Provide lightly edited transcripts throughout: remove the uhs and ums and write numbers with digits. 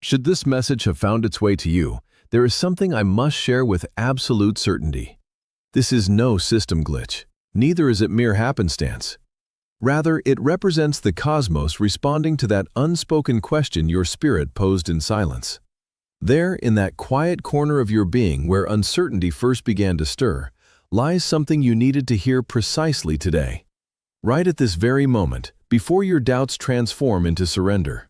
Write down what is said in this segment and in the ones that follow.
Should this message have found its way to you, there is something I must share with absolute certainty. This is no system glitch. Neither is it mere happenstance. Rather, it represents the cosmos responding to that unspoken question your spirit posed in silence. There, in that quiet corner of your being where uncertainty first began to stir, lies something you needed to hear precisely today. Right at this very moment, before your doubts transform into surrender.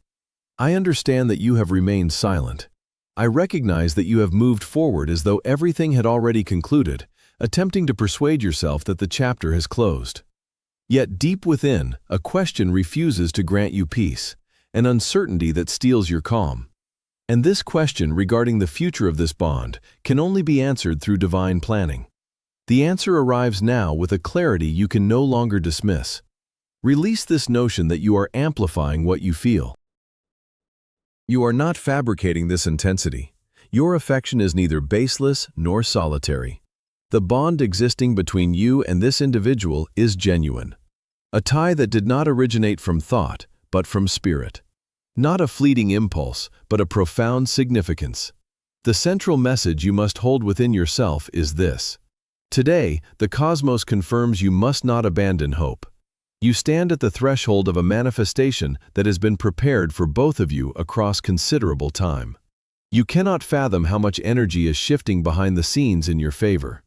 I understand that you have remained silent. I recognize that you have moved forward as though everything had already concluded, attempting to persuade yourself that the chapter has closed. Yet deep within, a question refuses to grant you peace, an uncertainty that steals your calm. And this question regarding the future of this bond can only be answered through divine planning. The answer arrives now with a clarity you can no longer dismiss. Release this notion that you are amplifying what you feel. You are not fabricating this intensity. Your affection is neither baseless nor solitary. The bond existing between you and this individual is genuine. A tie that did not originate from thought, but from spirit. Not a fleeting impulse, but a profound significance. The central message you must hold within yourself is this. Today, the cosmos confirms you must not abandon hope. You stand at the threshold of a manifestation that has been prepared for both of you across considerable time. You cannot fathom how much energy is shifting behind the scenes in your favor.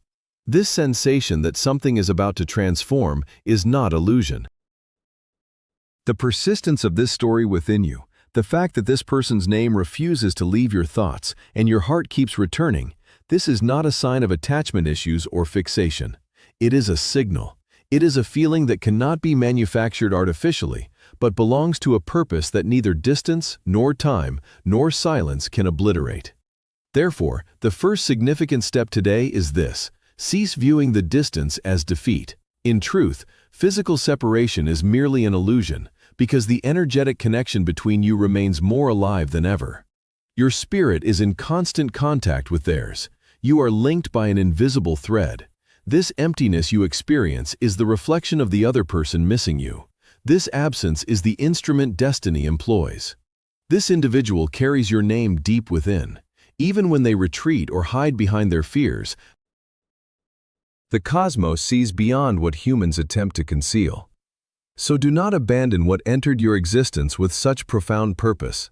This sensation that something is about to transform is not illusion. The persistence of this story within you, the fact that this person's name refuses to leave your thoughts and your heart keeps returning, this is not a sign of attachment issues or fixation. It is a signal. It is a feeling that cannot be manufactured artificially, but belongs to a purpose that neither distance, nor time, nor silence can obliterate. Therefore, the first significant step today is this: cease viewing the distance as defeat. In truth, physical separation is merely an illusion, because the energetic connection between you remains more alive than ever. Your spirit is in constant contact with theirs. You are linked by an invisible thread. This emptiness you experience is the reflection of the other person missing you. This absence is the instrument destiny employs. This individual carries your name deep within. Even when they retreat or hide behind their fears, the cosmos sees beyond what humans attempt to conceal. So do not abandon what entered your existence with such profound purpose.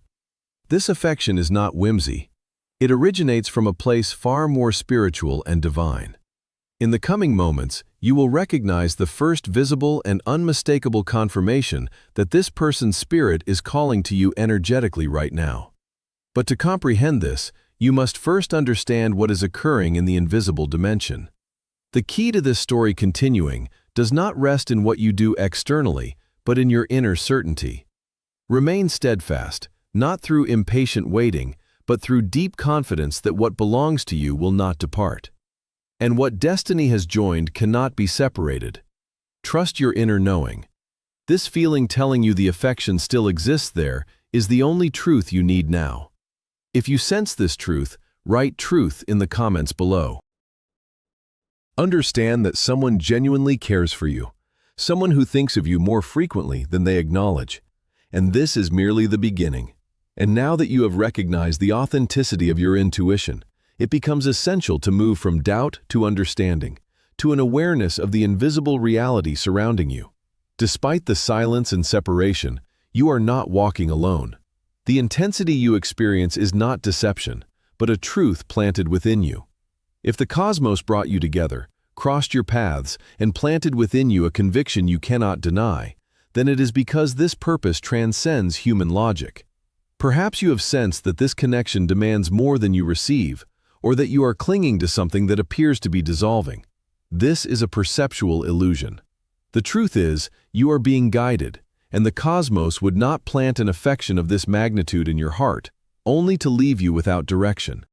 This affection is not whimsy. It originates from a place far more spiritual and divine. In the coming moments, you will recognize the first visible and unmistakable confirmation that this person's spirit is calling to you energetically right now. But to comprehend this, you must first understand what is occurring in the invisible dimension. The key to this story continuing does not rest in what you do externally, but in your inner certainty. Remain steadfast, not through impatient waiting, but through deep confidence that what belongs to you will not depart. And what destiny has joined cannot be separated. Trust your inner knowing. This feeling telling you the affection still exists there is the only truth you need now. If you sense this truth, write truth in the comments below. Understand that someone genuinely cares for you, someone who thinks of you more frequently than they acknowledge. And this is merely the beginning. And now that you have recognized the authenticity of your intuition, it becomes essential to move from doubt to understanding, to an awareness of the invisible reality surrounding you. Despite the silence and separation, you are not walking alone. The intensity you experience is not deception, but a truth planted within you. If the cosmos brought you together, crossed your paths, and planted within you a conviction you cannot deny, then it is because this purpose transcends human logic. Perhaps you have sensed that this connection demands more than you receive, or that you are clinging to something that appears to be dissolving. This is a perceptual illusion. The truth is, you are being guided, and the cosmos would not plant an affection of this magnitude in your heart, only to leave you without direction.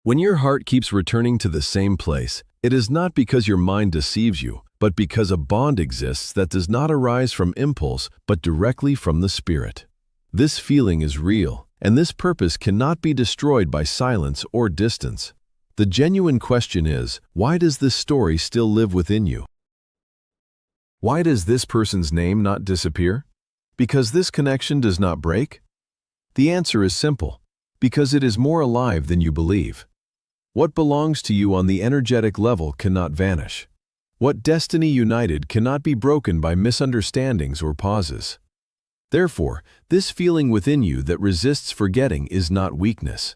When your heart keeps returning to the same place, it is not because your mind deceives you, but because a bond exists that does not arise from impulse, but directly from the spirit. This feeling is real, and this purpose cannot be destroyed by silence or distance. The genuine question is, why does this story still live within you? Why does this person's name not disappear? Because this connection does not break? The answer is simple: because it is more alive than you believe. What belongs to you on the energetic level cannot vanish. What destiny united cannot be broken by misunderstandings or pauses. Therefore, this feeling within you that resists forgetting is not weakness.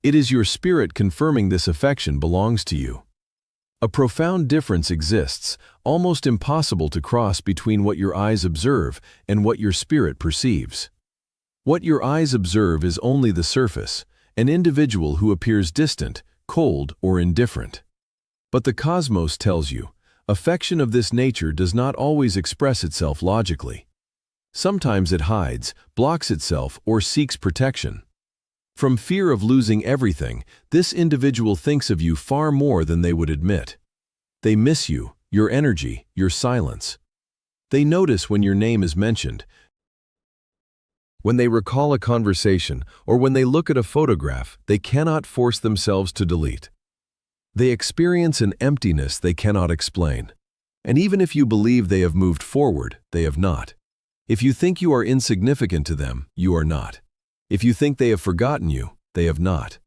It is your spirit confirming this affection belongs to you. A profound difference exists, almost impossible to cross, between what your eyes observe and what your spirit perceives. What your eyes observe is only the surface, an individual who appears distant, cold, or indifferent. But the cosmos tells you, affection of this nature does not always express itself logically. Sometimes it hides, blocks itself, or seeks protection. From fear of losing everything, this individual thinks of you far more than they would admit. They miss you, your energy, your silence. They notice when your name is mentioned, when they recall a conversation, or when they look at a photograph they cannot force themselves to delete. They experience an emptiness they cannot explain. And even if you believe they have moved forward, they have not. If you think you are insignificant to them, you are not. If you think they have forgotten you, they have not.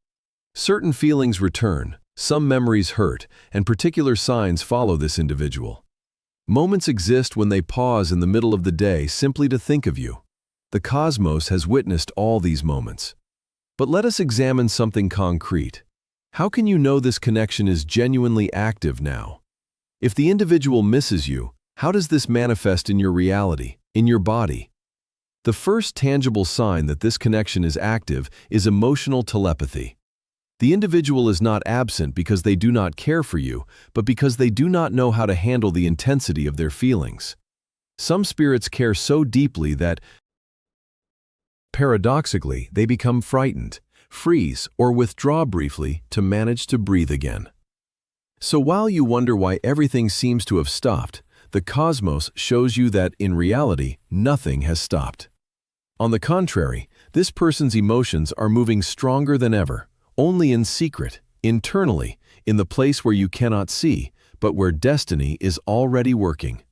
Certain feelings return, some memories hurt, and particular signs follow this individual. Moments exist when they pause in the middle of the day simply to think of you. The cosmos has witnessed all these moments. But let us examine something concrete. How can you know this connection is genuinely active now? If the individual misses you, how does this manifest in your reality, in your body? The first tangible sign that this connection is active is emotional telepathy. The individual is not absent because they do not care for you, but because they do not know how to handle the intensity of their feelings. Some spirits care so deeply that, paradoxically, they become frightened, freeze, or withdraw briefly to manage to breathe again. So while you wonder why everything seems to have stopped, the cosmos shows you that, in reality, nothing has stopped. On the contrary, this person's emotions are moving stronger than ever, only in secret, internally, in the place where you cannot see, but where destiny is already working.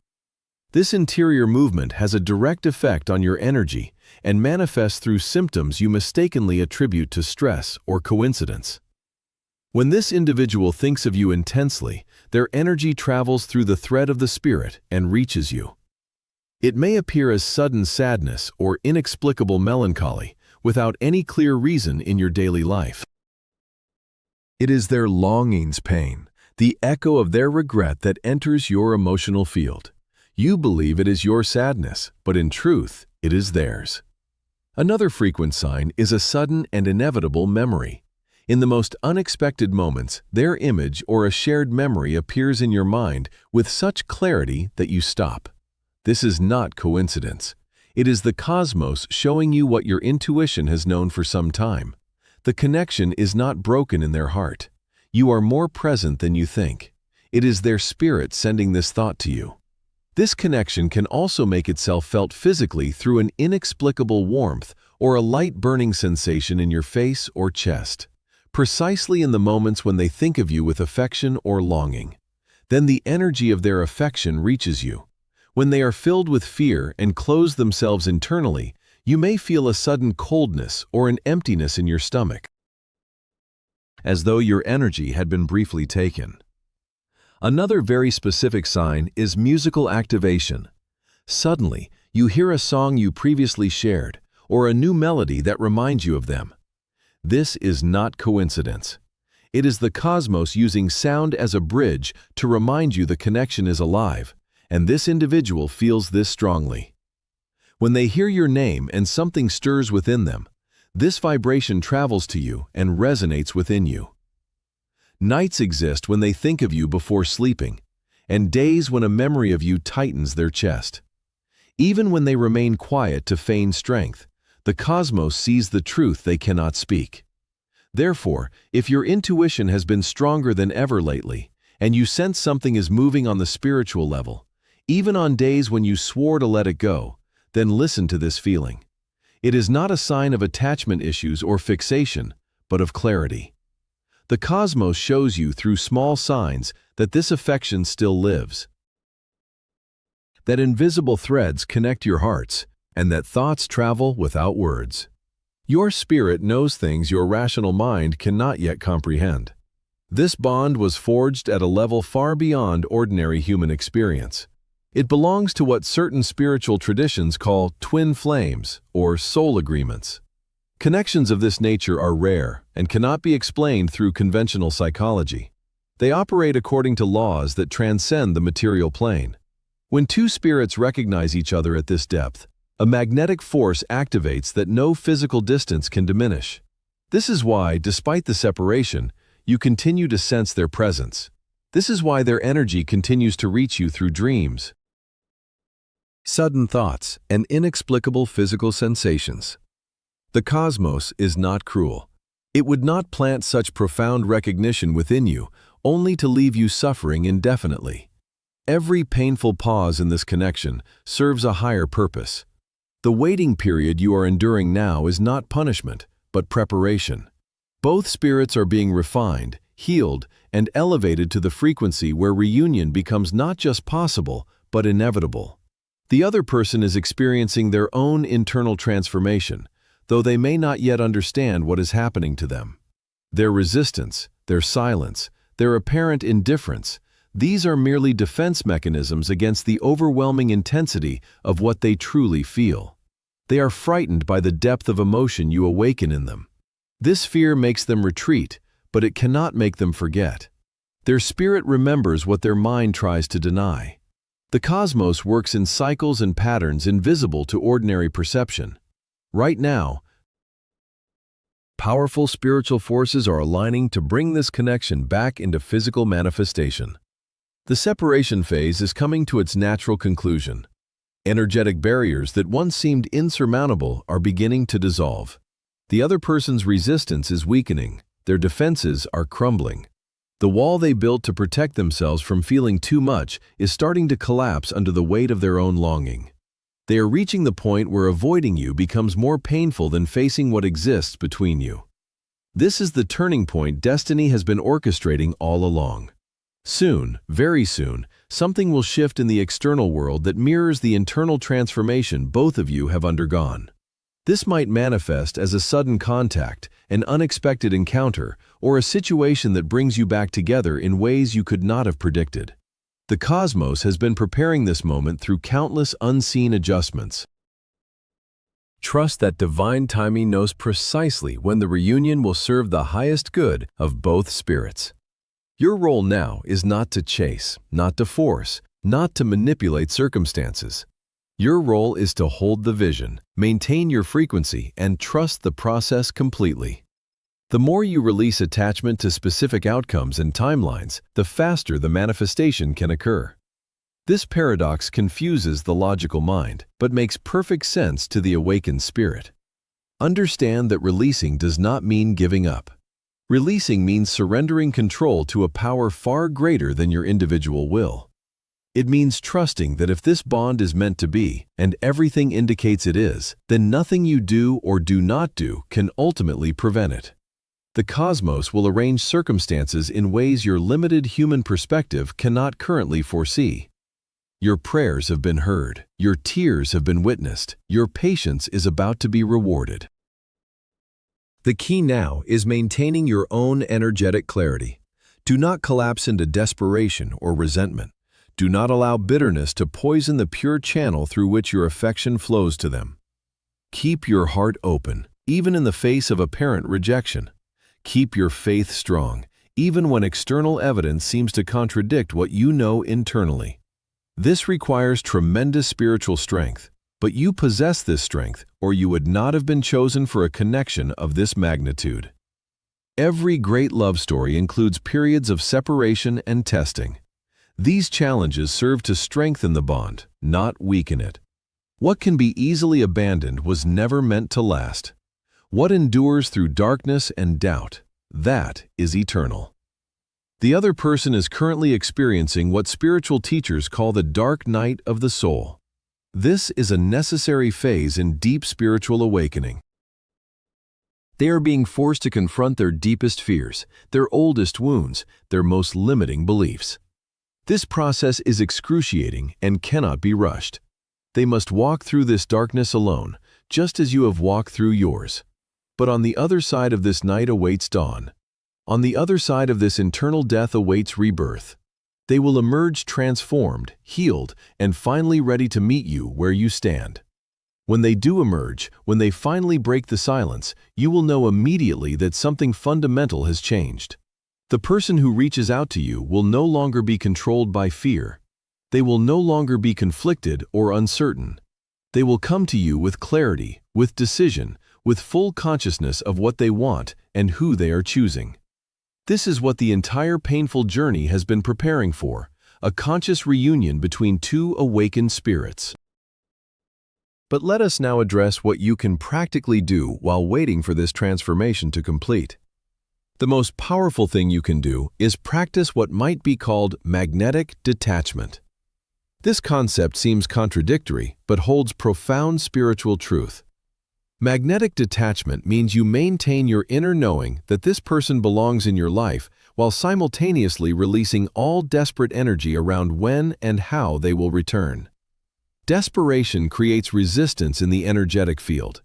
This interior movement has a direct effect on your energy and manifests through symptoms you mistakenly attribute to stress or coincidence. When this individual thinks of you intensely, their energy travels through the thread of the spirit and reaches you. It may appear as sudden sadness or inexplicable melancholy without any clear reason in your daily life. It is their longing's pain, the echo of their regret that enters your emotional field. You believe it is your sadness, but in truth, it is theirs. Another frequent sign is a sudden and inevitable memory. In the most unexpected moments, their image or a shared memory appears in your mind with such clarity that you stop. This is not coincidence. It is the cosmos showing you what your intuition has known for some time. The connection is not broken in their heart. You are more present than you think. It is their spirit sending this thought to you. This connection can also make itself felt physically through an inexplicable warmth or a light burning sensation in your face or chest, precisely in the moments when they think of you with affection or longing. Then the energy of their affection reaches you. When they are filled with fear and close themselves internally, you may feel a sudden coldness or an emptiness in your stomach, as though your energy had been briefly taken. Another very specific sign is musical activation. Suddenly, you hear a song you previously shared, or a new melody that reminds you of them. This is not coincidence. It is the cosmos using sound as a bridge to remind you the connection is alive, and this individual feels this strongly. When they hear your name and something stirs within them, this vibration travels to you and resonates within you. Nights exist when they think of you before sleeping, and days when a memory of you tightens their chest. Even when they remain quiet to feign strength, the cosmos sees the truth they cannot speak. Therefore, if your intuition has been stronger than ever lately, and you sense something is moving on the spiritual level, even on days when you swore to let it go, then listen to this feeling. It is not a sign of attachment issues or fixation, but of clarity. The cosmos shows you through small signs that this affection still lives, that invisible threads connect your hearts, and that thoughts travel without words. Your spirit knows things your rational mind cannot yet comprehend. This bond was forged at a level far beyond ordinary human experience. It belongs to what certain spiritual traditions call twin flames or soul agreements. Connections of this nature are rare and cannot be explained through conventional psychology. They operate according to laws that transcend the material plane. When two spirits recognize each other at this depth, a magnetic force activates that no physical distance can diminish. This is why, despite the separation, you continue to sense their presence. This is why their energy continues to reach you through dreams, sudden thoughts, and inexplicable physical sensations. The cosmos is not cruel. It would not plant such profound recognition within you, only to leave you suffering indefinitely. Every painful pause in this connection serves a higher purpose. The waiting period you are enduring now is not punishment, but preparation. Both spirits are being refined, healed, and elevated to the frequency where reunion becomes not just possible, but inevitable. The other person is experiencing their own internal transformation, though they may not yet understand what is happening to them. Their resistance, their silence, their apparent indifference, these are merely defense mechanisms against the overwhelming intensity of what they truly feel. They are frightened by the depth of emotion you awaken in them. This fear makes them retreat, but it cannot make them forget. Their spirit remembers what their mind tries to deny. The cosmos works in cycles and patterns invisible to ordinary perception. Right now, powerful spiritual forces are aligning to bring this connection back into physical manifestation. The separation phase is coming to its natural conclusion. Energetic barriers that once seemed insurmountable are beginning to dissolve. The other person's resistance is weakening. Their defenses are crumbling. The wall they built to protect themselves from feeling too much is starting to collapse under the weight of their own longing. They are reaching the point where avoiding you becomes more painful than facing what exists between you. This is the turning point destiny has been orchestrating all along. Soon, very soon, something will shift in the external world that mirrors the internal transformation both of you have undergone. This might manifest as a sudden contact, an unexpected encounter, or a situation that brings you back together in ways you could not have predicted. The cosmos has been preparing this moment through countless unseen adjustments. Trust that divine timing knows precisely when the reunion will serve the highest good of both spirits. Your role now is not to chase, not to force, not to manipulate circumstances. Your role is to hold the vision, maintain your frequency, and trust the process completely. The more you release attachment to specific outcomes and timelines, the faster the manifestation can occur. This paradox confuses the logical mind, but makes perfect sense to the awakened spirit. Understand that releasing does not mean giving up. Releasing means surrendering control to a power far greater than your individual will. It means trusting that if this bond is meant to be, and everything indicates it is, then nothing you do or do not do can ultimately prevent it. The cosmos will arrange circumstances in ways your limited human perspective cannot currently foresee. Your prayers have been heard, your tears have been witnessed, your patience is about to be rewarded. The key now is maintaining your own energetic clarity. Do not collapse into desperation or resentment. Do not allow bitterness to poison the pure channel through which your affection flows to them. Keep your heart open, even in the face of apparent rejection. Keep your faith strong, even when external evidence seems to contradict what you know internally. This requires tremendous spiritual strength, but you possess this strength, or you would not have been chosen for a connection of this magnitude. Every great love story includes periods of separation and testing. These challenges serve to strengthen the bond, not weaken it. What can be easily abandoned was never meant to last. What endures through darkness and doubt, that is eternal. The other person is currently experiencing what spiritual teachers call the dark night of the soul. This is a necessary phase in deep spiritual awakening. They are being forced to confront their deepest fears, their oldest wounds, their most limiting beliefs. This process is excruciating and cannot be rushed. They must walk through this darkness alone, just as you have walked through yours. But on the other side of this night awaits dawn. On the other side of this internal death awaits rebirth. They will emerge transformed, healed, and finally ready to meet you where you stand. When they do emerge, when they finally break the silence, you will know immediately that something fundamental has changed. The person who reaches out to you will no longer be controlled by fear. They will no longer be conflicted or uncertain. They will come to you with clarity, with decision, with full consciousness of what they want and who they are choosing. This is what the entire painful journey has been preparing for, a conscious reunion between two awakened spirits. But let us now address what you can practically do while waiting for this transformation to complete. The most powerful thing you can do is practice what might be called magnetic detachment. This concept seems contradictory, but holds profound spiritual truth. Magnetic detachment means you maintain your inner knowing that this person belongs in your life while simultaneously releasing all desperate energy around when and how they will return. Desperation creates resistance in the energetic field.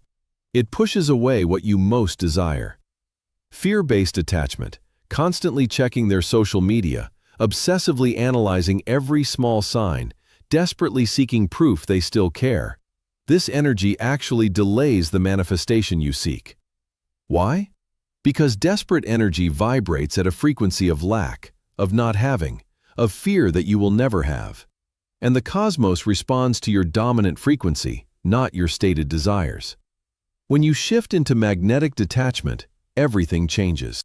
It pushes away what you most desire. Fear-based attachment, constantly checking their social media, obsessively analyzing every small sign, desperately seeking proof they still care. This energy actually delays the manifestation you seek. Why? Because desperate energy vibrates at a frequency of lack, of not having, of fear that you will never have. And the cosmos responds to your dominant frequency, not your stated desires. When you shift into magnetic detachment, everything changes.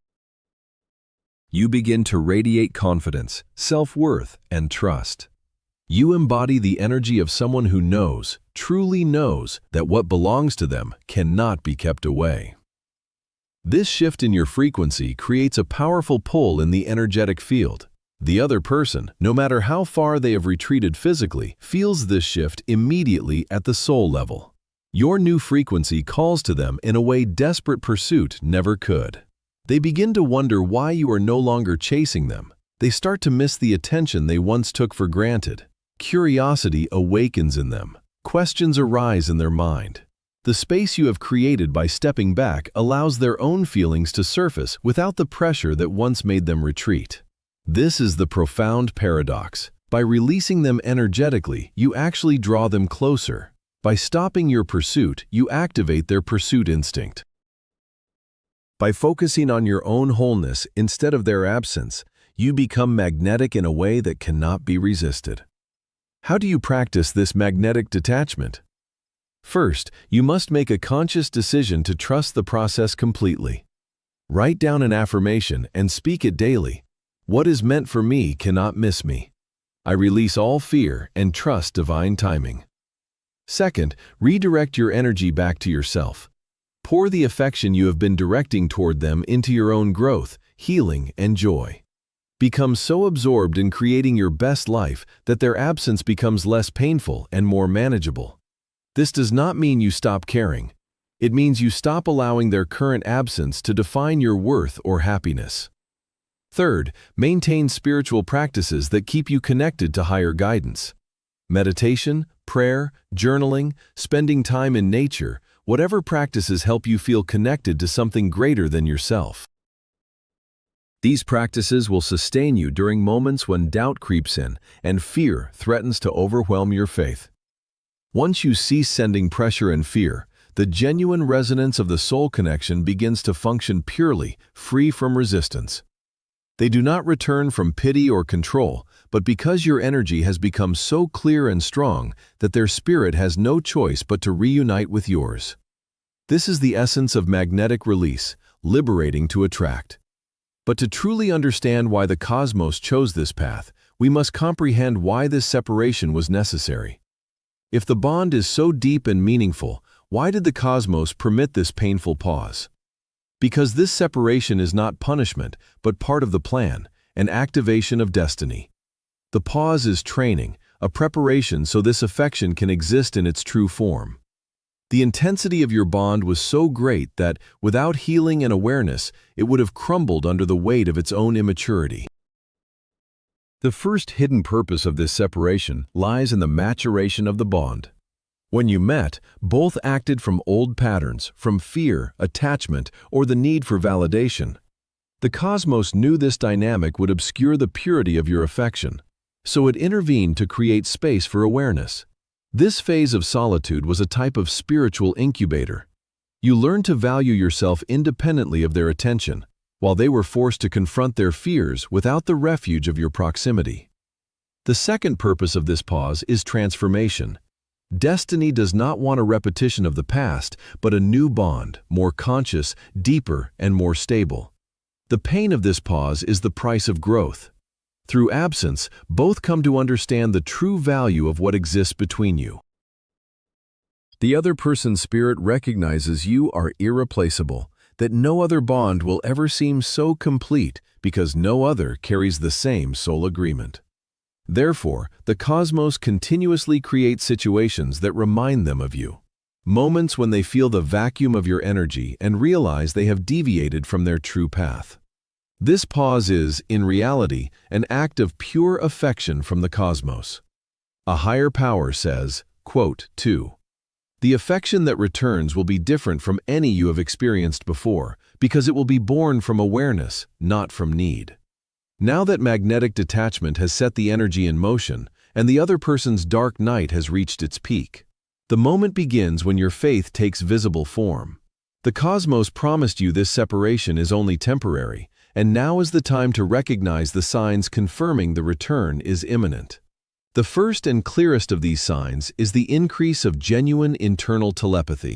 You begin to radiate confidence, self-worth, and trust. You embody the energy of someone who knows, truly knows, that what belongs to them cannot be kept away. This shift in your frequency creates a powerful pull in the energetic field. The other person, no matter how far they have retreated physically, feels this shift immediately at the soul level. Your new frequency calls to them in a way desperate pursuit never could. They begin to wonder why you are no longer chasing them. They start to miss the attention they once took for granted. Curiosity awakens in them. Questions arise in their mind. The space you have created by stepping back allows their own feelings to surface without the pressure that once made them retreat. This is the profound paradox. By releasing them energetically, you actually draw them closer. By stopping your pursuit, you activate their pursuit instinct. By focusing on your own wholeness instead of their absence, you become magnetic in a way that cannot be resisted. How do you practice this magnetic detachment? First, you must make a conscious decision to trust the process completely. Write down an affirmation and speak it daily. What is meant for me cannot miss me. I release all fear and trust divine timing. Second, redirect your energy back to yourself. Pour the affection you have been directing toward them into your own growth, healing, and joy. Become so absorbed in creating your best life that their absence becomes less painful and more manageable. This does not mean you stop caring. It means you stop allowing their current absence to define your worth or happiness. Third, maintain spiritual practices that keep you connected to higher guidance. Meditation, prayer, journaling, spending time in nature, whatever practices help you feel connected to something greater than yourself. These practices will sustain you during moments when doubt creeps in and fear threatens to overwhelm your faith. Once you cease sending pressure and fear, the genuine resonance of the soul connection begins to function purely, free from resistance. They do not return from pity or control, but because your energy has become so clear and strong that their spirit has no choice but to reunite with yours. This is the essence of magnetic release, liberating to attract. But to truly understand why the cosmos chose this path, we must comprehend why this separation was necessary. If the bond is so deep and meaningful, why did the cosmos permit this painful pause? Because this separation is not punishment, but part of the plan, an activation of destiny. The pause is training, a preparation so this affection can exist in its true form. The intensity of your bond was so great that, without healing and awareness, it would have crumbled under the weight of its own immaturity. The first hidden purpose of this separation lies in the maturation of the bond. When you met, both acted from old patterns, from fear, attachment, or the need for validation. The cosmos knew this dynamic would obscure the purity of your affection, so it intervened to create space for awareness. This phase of solitude was a type of spiritual incubator. You learned to value yourself independently of their attention, while they were forced to confront their fears without the refuge of your proximity. The second purpose of this pause is transformation. Destiny does not want a repetition of the past, but a new bond, more conscious, deeper, and more stable. The pain of this pause is the price of growth. Through absence, both come to understand the true value of what exists between you. The other person's spirit recognizes you are irreplaceable, that no other bond will ever seem so complete because no other carries the same soul agreement. Therefore, the cosmos continuously creates situations that remind them of you. Moments when they feel the vacuum of your energy and realize they have deviated from their true path. This pause is, in reality, an act of pure affection from the cosmos. A higher power says, quote, 2. The affection that returns will be different from any you have experienced before, because it will be born from awareness, not from need. Now that magnetic detachment has set the energy in motion, and the other person's dark night has reached its peak, the moment begins when your faith takes visible form. The cosmos promised you this separation is only temporary, and now is the time to recognize the signs confirming the return is imminent. The first and clearest of these signs is the increase of genuine internal telepathy.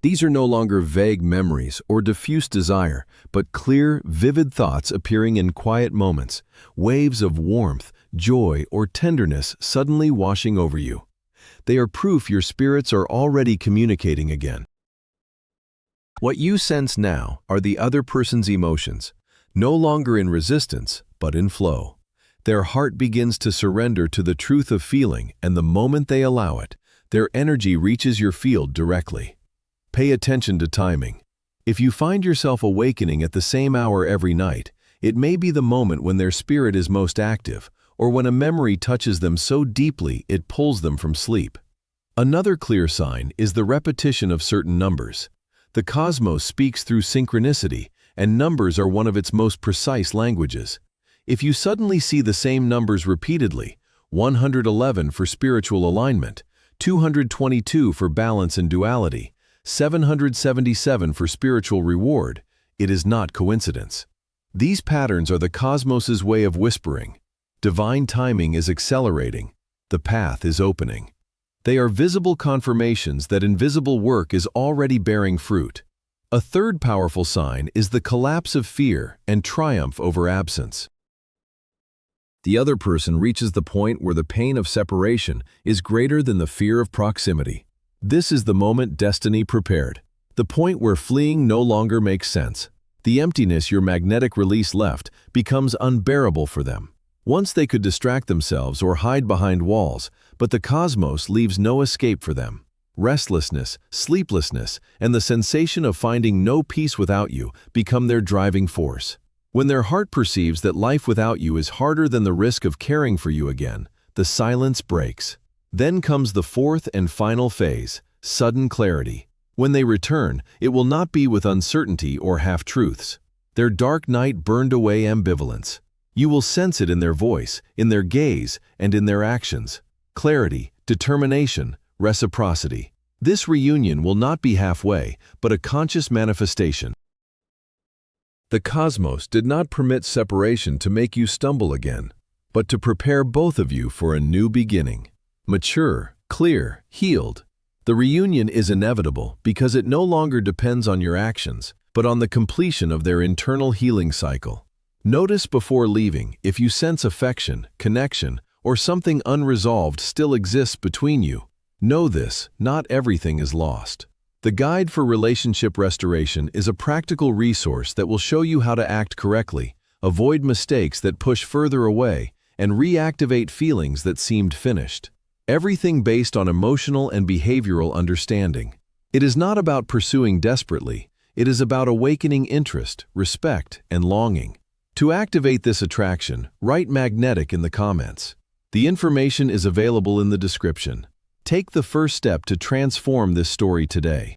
These are no longer vague memories or diffuse desire, but clear, vivid thoughts appearing in quiet moments, waves of warmth, joy, or tenderness suddenly washing over you. They are proof your spirits are already communicating again. What you sense now are the other person's emotions, no longer in resistance, but in flow. Their heart begins to surrender to the truth of feeling, and the moment they allow it, their energy reaches your field directly. Pay attention to timing. If you find yourself awakening at the same hour every night, it may be the moment when their spirit is most active, or when a memory touches them so deeply it pulls them from sleep. Another clear sign is the repetition of certain numbers. The cosmos speaks through synchronicity, and numbers are one of its most precise languages. If you suddenly see the same numbers repeatedly, 111 for spiritual alignment, 222 for balance and duality, 777 for spiritual reward, it is not coincidence. These patterns are the cosmos's way of whispering. Divine timing is accelerating. The path is opening. They are visible confirmations that invisible work is already bearing fruit. A third powerful sign is the collapse of fear and triumph over absence. The other person reaches the point where the pain of separation is greater than the fear of proximity. This is the moment destiny prepared, the point where fleeing no longer makes sense. The emptiness your magnetic release left becomes unbearable for them. Once they could distract themselves or hide behind walls, but the cosmos leaves no escape for them. Restlessness, sleeplessness, and the sensation of finding no peace without you become their driving force. When their heart perceives that life without you is harder than the risk of caring for you again, the silence breaks. Then comes the fourth and final phase, sudden clarity. When they return, it will not be with uncertainty or half-truths. Their dark night burned away ambivalence. You will sense it in their voice, in their gaze, and in their actions. Clarity, determination, reciprocity. This reunion will not be halfway, but a conscious manifestation. The cosmos did not permit separation to make you stumble again, but to prepare both of you for a new beginning. Mature, clear, healed. The reunion is inevitable because it no longer depends on your actions, but on the completion of their internal healing cycle. Notice before leaving if you sense affection, connection, or something unresolved still exists between you. Know this, not everything is lost. The Guide for Relationship Restoration is a practical resource that will show you how to act correctly, avoid mistakes that push further away, and reactivate feelings that seemed finished. Everything based on emotional and behavioral understanding. It is not about pursuing desperately, it is about awakening interest, respect, and longing. To activate this attraction, write magnetic in the comments. The information is available in the description. Take the first step to transform this story today.